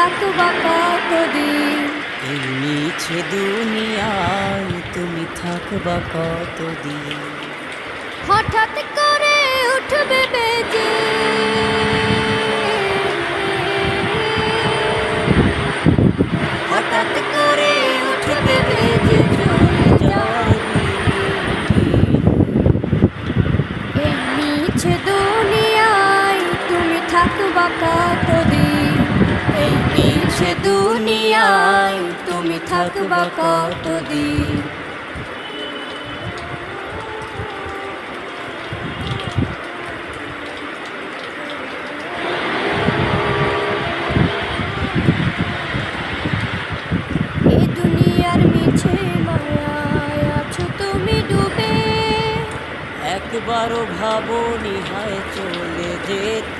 থাকবা কতদিন? এই মিছে দুনিয়ায় তুমি থাকবা কতদিন? হঠাৎ করে উঠবে বেজে, হঠাৎ করে উঠবে বেজে চলে যাওয়ার দিন। এই মিছে দুনিয়ায় তুমি থাকবা কতদিন? এই মিছে দুনিয়ায় তুমি থাকবা কতদিন? এই দুনিয়ার মিছে মায়ায় আছো তুমি ডুবে, একবারও ভাবনি হায় চলে যেতে